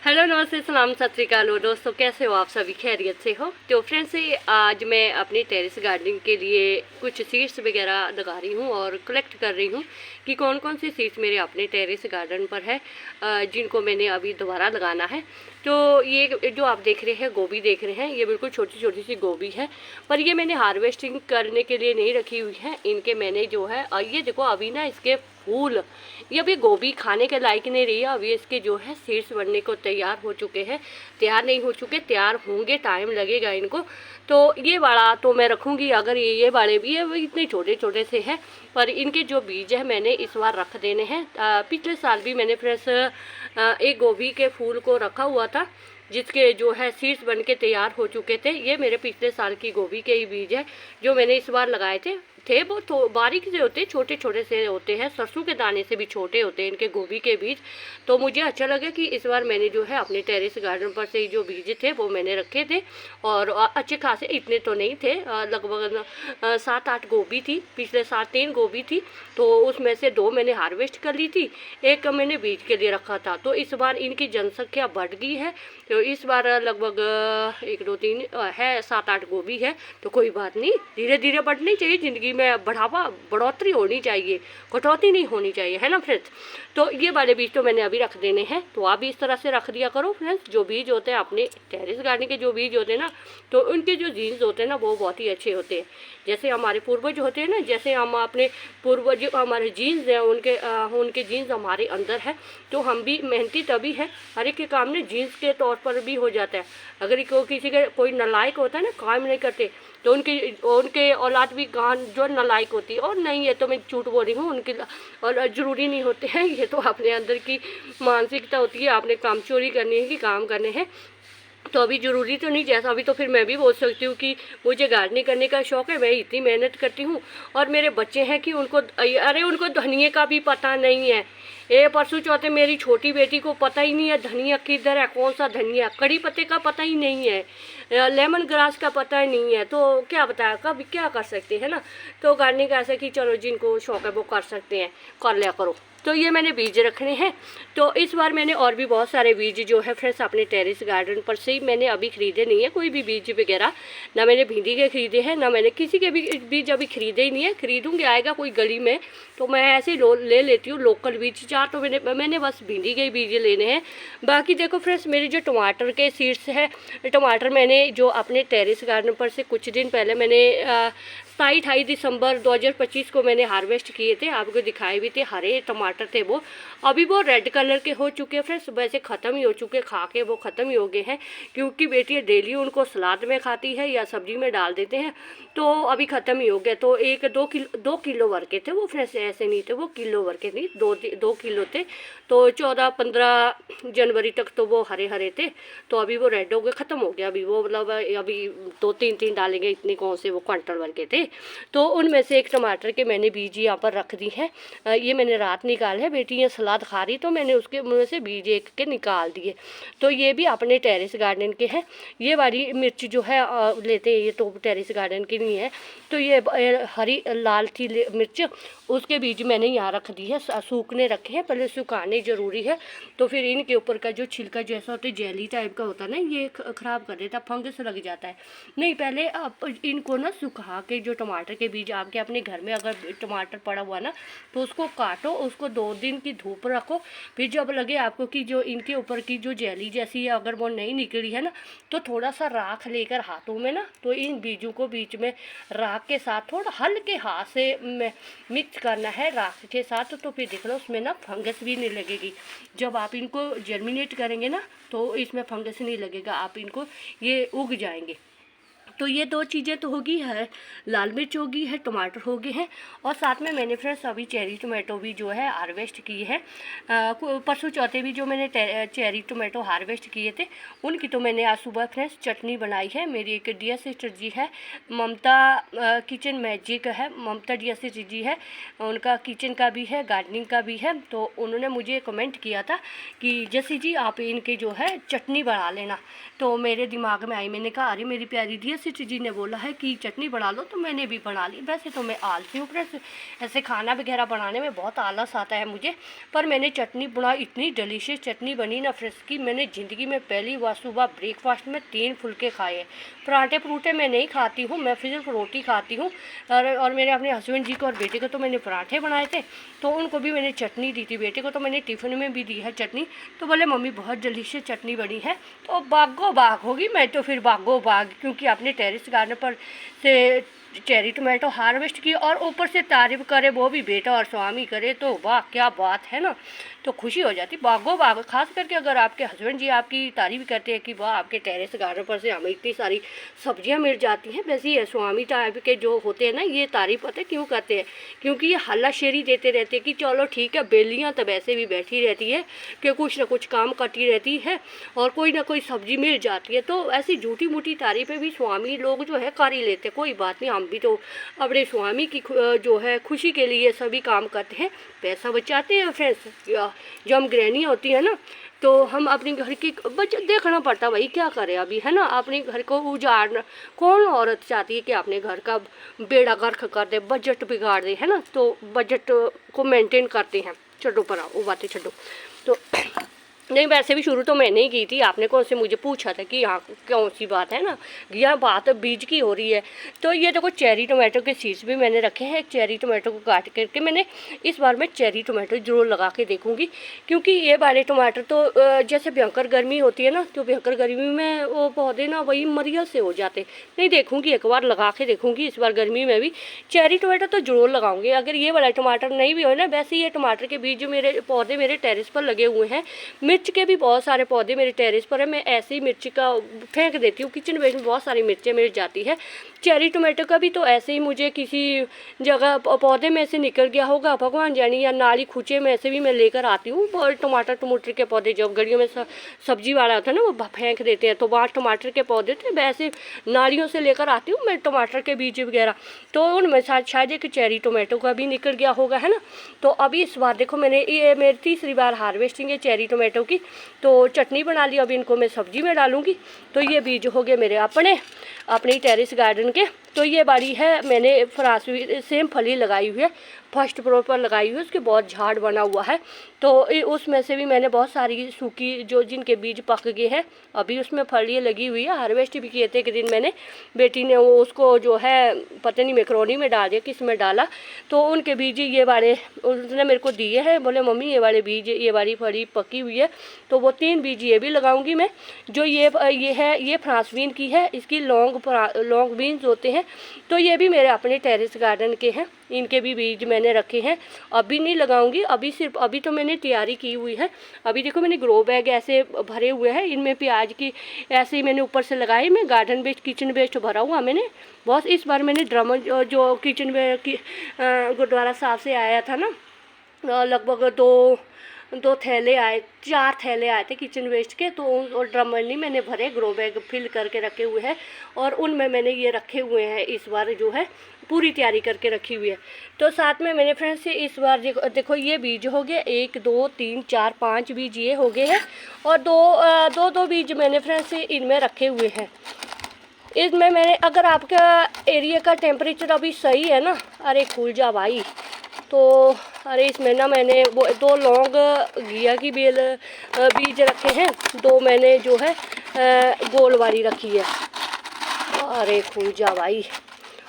Hello, नमस्ते, सलाम, सत श्री अकाल। दोस्तों, कैसे हो आप? सभी खैरियत से हो? तो फ्रेंड्स, आज मैं अपनी टेरेस गार्डनिंग के लिए कुछ सीड्स वगैरह लगा रही हूँ और कलेक्ट कर रही हूँ कि कौन कौन सी सीड्स मेरे अपने टेरेस गार्डन पर है, जिनको मैंने अभी दोबारा लगाना है। तो ये जो आप देख रहे हैं, गोभी देख रहे हैं, ये बिल्कुल छोटी छोटी सी गोभी है, पर ये मैंने हार्वेस्टिंग करने के लिए नहीं रखी हुई है। इनके मैंने जो है, ये देखो अभी ना इसके फूल, ये अभी गोभी खाने के लायक नहीं रही है। अभी इसके जो है सीड्स बनने को तैयार हो चुके हैं, तैयार नहीं हो चुके, तैयार होंगे, टाइम लगेगा इनको। तो ये वाला तो मैं रखूँगी। अगर ये वाले भी है, वो इतने छोटे छोटे से हैं, पर इनके जो बीज है मैंने इस बार रख देने हैं। पिछले साल भी मैंने फ्रेश एक गोभी के फूल को रखा हुआ था, जिसके जो है सीड्स बन के तैयार हो चुके थे। ये मेरे पिछले साल की गोभी के ही बीज है जो मैंने इस बार लगाए थे वो तो बारीक से होते, छोटे छोटे से होते हैं, सरसों के दाने से भी छोटे होते हैं इनके गोभी के बीज। तो मुझे अच्छा लगा कि इस बार मैंने जो है अपने टेरेस गार्डन पर से ही जो बीज थे वो मैंने रखे थे, और अच्छे खासे, इतने तो नहीं थे, लगभग 7-8 गोभी थी। पिछले साल 3 गोभी थी, तो उसमें से 2 मैंने हार्वेस्ट कर ली थी, एक मैंने बीज के लिए रखा था। तो इस बार इनकी जनसंख्या बढ़ गई है, तो इस बार लगभग 1 2 3 है, 7-8 गोभी है। तो कोई बात नहीं, धीरे धीरे बढ़नी चाहिए ज़िंदगी में, बढ़ोतरी होनी चाहिए, कटौती नहीं होनी चाहिए, है ना फ्रेंड्स। तो ये वाले बीज तो मैंने अभी रख देने हैं, तो आप भी इस तरह से रख दिया करो फ्रेंड्स। जो बीज होते हैं अपने टेरेस गार्डनिंग के, जो बीज होते हैं ना, तो उनके जो जीन्स होते हैं ना, वो बहुत ही अच्छे होते हैं। जैसे हमारे पूर्वज होते हैं ना, जैसे हम अपने पूर्वज, हमारे जीन्स हैं, उनके जीन्स हमारे अंदर है। तो हम भी मेहनती तभी है, हर एक के काम ने जीन्स के तौर पर भी हो जाता है। अगर किसी के कोई नालायक होता है ना, काम नहीं करते, तो उनके औलाद भी गान जो नालायक होती है। और नहीं, ये तो मैं झूठ बोल रही हूँ, उनके और ज़रूरी नहीं होते हैं, ये तो अपने अंदर की मानसिकता होती है, आपने काम चोरी करनी है कि काम करने हैं। तो अभी ज़रूरी तो नहीं, जैसा अभी तो फिर मैं भी बोल सकती हूँ कि मुझे गार्डनिंग करने का शौक़ है, मैं इतनी मेहनत करती हूँ। और मेरे बच्चे हैं कि उनको धनिया का भी पता नहीं है। ये परसों चौथे मेरी छोटी बेटी को पता ही नहीं है धनिया किधर है, कौन सा धनिया, कड़ी पत्ते का पता ही नहीं है, लेमन ग्रास का पता ही नहीं है। तो क्या बताया, कब क्या कर सकते हैं ना। तो गार्डनिंग ऐसा कि चलो जिनको शौक़ है वो कर सकते हैं, कर लिया करो। तो ये मैंने बीज रखने हैं। तो इस बार मैंने और भी बहुत सारे बीज जो है फ्रेंड्स अपने टेरेस गार्डन पर से ही, मैंने अभी ख़रीदे नहीं है कोई भी बीज वगैरह, ना मैंने भिंडी के ख़रीदे हैं, ना मैंने किसी के भी बीज अभी ख़रीदे ही नहीं है। ख़रीदूँगी, आएगा कोई गली में तो मैं ऐसे ही ले लेती हूँ लोकल बीज। 4 तो मैंने बस भिंडी के ही बीज लेने हैं। बाकी देखो फ्रेंड्स, मेरे जो टमाटर के सीड्स है, टमाटर मैंने जो अपने टेरेस गार्डन पर से कुछ दिन पहले मैंने 27-28 दिसंबर 2025 को मैंने हार्वेस्ट किए थे, आपको दिखाए भी थे। हरे टमाटर थे वो, अभी वो रेड कलर के हो चुके हैं फ्रेंड्स, वैसे ख़त्म ही हो चुके, खा के वो ख़त्म ही हो गए हैं, क्योंकि बेटी डेली उनको सलाद में खाती है या सब्जी में डाल देते हैं, तो अभी ख़त्म ही हो गए। तो 2 किलो भर के थे वो फ्रेंड्स, ऐसे नहीं थे वो किलो भर के नहीं, 2 किलो थे। तो 14-15 जनवरी तक तो वो हरे हरे थे, तो अभी वो रेड हो गए, ख़त्म हो गया अभी वो, मतलब अभी 2-3 डालेंगे, इतने कौन से वो क्विंटल भर के थे। तो उनमें से एक टमाटर के मैंने बीज यहाँ पर रख दी है। ये मैंने रात निकाल है, बेटी ये सलाद खा रही तो मैंने उसके मुँह से बीज एक के निकाल दिए। तो ये भी अपने टेरेस गार्डन के हैं। ये वाली मिर्च जो है लेते हैं, ये तो टेरेस गार्डन की नहीं है। तो ये हरी लाल थी मिर्च, उसके बीज मैंने यहाँ रख दी है, सूखने रखे हैं, पहले सुखाने ज़रूरी है। तो फिर इनके ऊपर का जो छिलका जैसा होता है, जेली टाइप का होता है ना, ये ख़राब कर देता, फंगस लग जाता है। नहीं, पहले आप इनको ना सुखा के, जो टमाटर के बीज आपके अपने घर में अगर टमाटर पड़ा हुआ ना, तो उसको काटो, उसको 2 दिन की धूप रखो। फिर जब लगे आपको कि जो इनके ऊपर की जो जेली जैसी है अगर वो नहीं निकली है ना, तो थोड़ा सा राख लेकर हाथों में ना, तो इन बीजों को बीच में राख के साथ थोड़ा हल्के हाथ से मिक्स करना है राख के साथ। तो फिर देख लो उसमें ना फंगस भी नहीं लगेगी। जब आप इनको जर्मिनेट करेंगे ना, तो इसमें फंगस नहीं लगेगा, आप इनको ये उग जाएंगे। तो ये 2 चीज़ें तो होगी है, लाल मिर्च होगी है, टमाटर हो गए हैं, और साथ में मैंने फ्रेंड्स अभी चेरी टोमेटो भी जो है हार्वेस्ट की है। परसों चौथे भी जो मैंने चेरी टोमेटो हार्वेस्ट किए थे, उनकी तो मैंने आज सुबह फ्रेंड्स चटनी बनाई है। मेरी एक डियर सिस्टर जी है, ममता किचन मैजिक है, ममता डियर सिस्टर जी है, उनका किचन का भी है, गार्डनिंग का भी है। तो उन्होंने मुझे कमेंट किया था कि जैसी जी आप इनकी जो है चटनी बना लेना। तो मेरे दिमाग में आई, मैंने कहा अरे मेरी प्यारी डियर सिस्टर जी ने बोला है कि चटनी बना लो, तो मैंने भी बना ली। वैसे तो मैं आलसी हूँ फ्रेंड्स, ऐसे खाना वगैरह बनाने में बहुत आलस आता है मुझे, पर मैंने चटनी बना, इतनी डिलीशियस चटनी बनी ना फ्रेंड्स की मैंने ज़िंदगी में पहली बार सुबह ब्रेकफास्ट में 3 फुलके खाए। पराठे परूठे मैं नहीं खाती हूँ, मैं सिर्फ रोटी खाती हूँ। और मेरे अपने हस्बैंड जी को और बेटे को तो मैंने पराठे बनाए थे, तो उनको भी मैंने चटनी दी थी। बेटे को तो मैंने टिफ़िन में भी दी है चटनी। तो बोले मम्मी बहुत डिलीशियस चटनी बनी है, तो बागो बाग होगी। मैं तो फिर बागो बाग, क्योंकि अपने टेरेस गार्डन पर से चेरी टोमेटो हार्वेस्ट की और ऊपर से तारीफ करे वो भी बेटा और स्वामी करे, तो वाह क्या बात है ना, तो खुशी हो जाती बागो बाग। खास करके अगर आपके हस्बैंड जी आपकी तारीफ करते हैं कि वाह आपके टेरेस गार्डन पर से हमें इतनी सारी सब्जियां मिल जाती हैं। वैसे ही स्वामी टाइप के जो होते हैं ना, ये तारीफ पता है क्यों करते हैं, क्योंकि ये हल्लाशेरी देते रहते हैं कि चलो ठीक है, बेलियाँ तो वैसे भी बैठी रहती है कि कुछ ना कुछ काम करती रहती है और कोई ना कोई सब्जी मिल जाती है। तो ऐसी झूठी मूठी तारीफें भी स्वामी लोग जो है कर ही लेते हैं। कोई बात नहीं, हम भी तो अपने स्वामी की जो है खुशी के लिए सभी काम करते हैं, पैसा बचाते हैं फ्रेंड्स। जो हम गृहिणी होती है ना, तो हम अपने घर की बचत देखना पड़ता, भाई क्या करें अभी, है ना। अपने घर को उजाड़ना, कौन औरत चाहती है कि अपने घर का बेड़ा गर्क कर दे, बजट बिगाड़ दे, है ना। तो बजट को मेंटेन करते हैं। छोड़ो पर आओ, वो बातें छोड़ो। तो नहीं, वैसे भी शुरू तो मैंने ही की थी, आपने कौन से मुझे पूछा था कि यहाँ कौन सी बात है ना, यह बात बीज की हो रही है। तो ये देखो चेरी टोमेटो के सीड्स भी मैंने रखे हैं। एक चेरी टोमेटो को काट करके मैंने इस बार मैं चेरी टोमेटो ज़रूर लगा के देखूँगी, क्योंकि ये वाले टमाटर तो जैसे भयंकर गर्मी होती है ना, तो भयंकर गर्मी में वो पौधे ना वही मरियल से हो जाते। नहीं, देखूँगी एक बार लगा के देखूँगी इस बार गर्मी में भी चेरी टोमेटो तो ज़रूर लगाऊँगी। अगर ये वाला टमाटर नहीं भी हो ना, वैसे ये टमाटर के बीज जो मेरे पौधे मेरे टेरेस पर लगे हुए हैं, मिर्च के भी बहुत सारे पौधे मेरे टेरेस पर है। मैं ऐसे ही मिर्च का फेंक देती हूँ, किचन वेस्ट में बहुत सारी मिर्चें मिल जाती है। चेरी टोमेटो का भी तो ऐसे ही मुझे किसी जगह पौधे में से निकल गया होगा, भगवान जाने, या नाली खुचे में ऐसे भी मैं लेकर आती हूँ। टमाटर टमाटर के पौधे जब गलियों में सब्जी वाला होता है ना, वो फेंक देते हैं, तो वहाँ टमाटर के पौधे थे, वैसे नालियों से लेकर आती हूँ मैं टमाटर के बीज वगैरह। तो उनमें शायद एक चेरी टोमेटो का भी निकल गया होगा, है ना। तो अभी इस बार देखो मैंने ये मेरी तीसरी बार हार्वेस्टिंग है चेरी टोमेटो की। तो चटनी बना ली, अभी इनको मैं सब्जी में डालूंगी। तो ये बीज हो गए मेरे अपने टेरेस गार्डन के। तो ये बारी है, मैंने फ्रांसवी सेम फली लगाई हुई है, फर्स्ट फ्लोर पर लगाई हुई है, उसके बहुत झाड़ बना हुआ है। तो उसमें से भी मैंने बहुत सारी सूखी जो जिनके बीज पक गए हैं, अभी उसमें फलियाँ लगी हुई है। हार्वेस्ट भी किए थे एक दिन मैंने, बेटी ने वो उसको जो है पता नहीं मैक्रोनी में डाल दिया, किस में डाला, तो उनके बीज ये वाले उसने मेरे को दिए हैं। बोले मम्मी ये वाले बीज, ये वाली फली पकी हुई है, तो वो 3 बीज ये भी लगाऊंगी मैं। जो ये है, ये फ्रांस बीन की है, इसकी लॉन्ग बीन्स होते हैं। तो ये भी मेरे अपने टेरेस गार्डन के हैं, इनके भी बीज मैंने रखे हैं। अभी नहीं लगाऊंगी, अभी तो मैंने तैयारी की हुई है। अभी देखो मैंने ग्रो बैग ऐसे भरे हुए हैं, इनमें प्याज की ऐसे ही मैंने ऊपर से लगाई। मैं गार्डन वेस्ट किचन वेस्ट भरा हुआ मैंने बहुत। इस बार मैंने ड्रम जो किचन वेस्ट की गुरुद्वारा साहब से आया था ना, लगभग 2 थैले आए, 4 थैले आए थे किचन वेस्ट के। तो और ड्रम नहीं मैंने भरे, ग्रो बैग फिल करके रखे हुए हैं और उनमें मैंने ये रखे हुए हैं। इस बार जो है पूरी तैयारी करके रखी हुई है। तो साथ में मैंने फ्रेंड्स इस बार देखो ये बीज हो गए, 1 2 3 4 5 बीज ये हो गए हैं और दो बीज मैंने फ्रेंड्स इनमें रखे हुए हैं। इसमें मैंने, अगर आपका एरिया का टेम्परेचर अभी सही है ना, अरे खुल जा भाई, तो अरे इसमें ना मैंने वो 2 लौंग घिया की बीज रखे हैं, 2 मैंने जो है गोल वाली रखी है। अरे खुल जा भाई।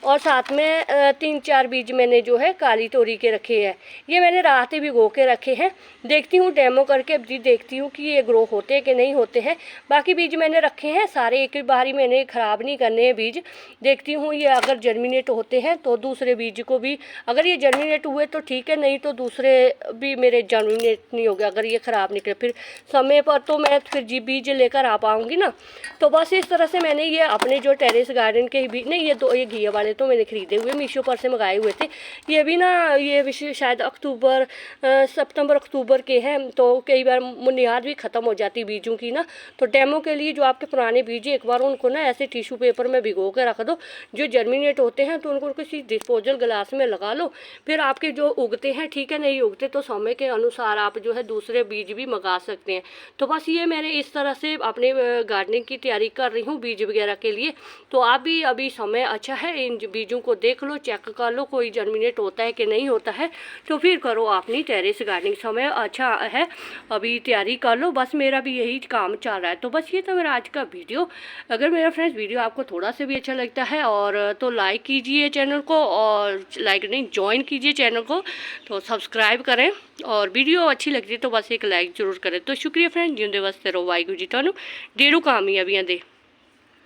और साथ में 3-4 बीज मैंने जो है काली तोरी के रखे हैं। ये मैंने रात ही भिगो के रखे हैं। देखती हूँ डेमो करके अभी देखती हूँ कि ये ग्रो होते हैं कि नहीं होते हैं। बाकी बीज मैंने रखे हैं सारे, एक बार ही मैंने ख़राब नहीं करने हैं बीज। देखती हूँ ये अगर जर्मिनेट होते हैं तो दूसरे बीज को भी, अगर ये जर्मिनेट हुए तो ठीक है, नहीं तो दूसरे भी मेरे जर्मिनेट नहीं हो गया। अगर ये ख़राब निकले फिर समय पर तो मैं फिर बीज लेकर आ पाऊँगी ना। तो बस इस तरह से मैंने ये अपने जो टेरेस गार्डन के ही बीज नहीं, ये घिया वाले तो मैंने ख़रीदे हुए मीशो पर से मंगाए हुए थे। ये भी ना ये शायद सितंबर अक्टूबर के हैं, तो कई बार मुनियाद भी ख़त्म हो जाती बीजों की ना। तो डेमो के लिए जो आपके पुराने बीज एक बार उनको ना ऐसे टिश्यू पेपर में भिगो के रख दो। जो जर्मिनेट होते हैं तो उनको किसी डिस्पोजल गिलास में लगा लो। फिर आपके जो उगते हैं ठीक है, नहीं उगते तो समय के अनुसार आप जो है दूसरे बीज भी मंगा सकते हैं। तो बस ये मैंने इस तरह से अपने गार्डनिंग की तैयारी कर रही हूँ बीज वगैरह के लिए। तो आप भी अभी समय अच्छा है, इन बीजों को देख लो, चेक कर लो कोई जर्मिनेट होता है कि नहीं होता है, तो फिर करो अपनी टेरेस गार्डनिंग। समय अच्छा है, अभी तैयारी कर लो। बस मेरा भी यही काम चल रहा है। तो बस ये था मेरा आज का वीडियो। अगर मेरा फ्रेंड्स वीडियो आपको थोड़ा सा भी अच्छा लगता है और तो लाइक कीजिए चैनल को, और लाइक नहीं ज्वाइन कीजिए चैनल को, तो सब्सक्राइब करें। और वीडियो अच्छी लगती है तो बस एक लाइक ज़रूर करें। तो शुक्रिया फ्रेंड, जिंदे वास्ते रहो, वाहिगुरू जी तुहानू ढेरों कामयाबियां दे।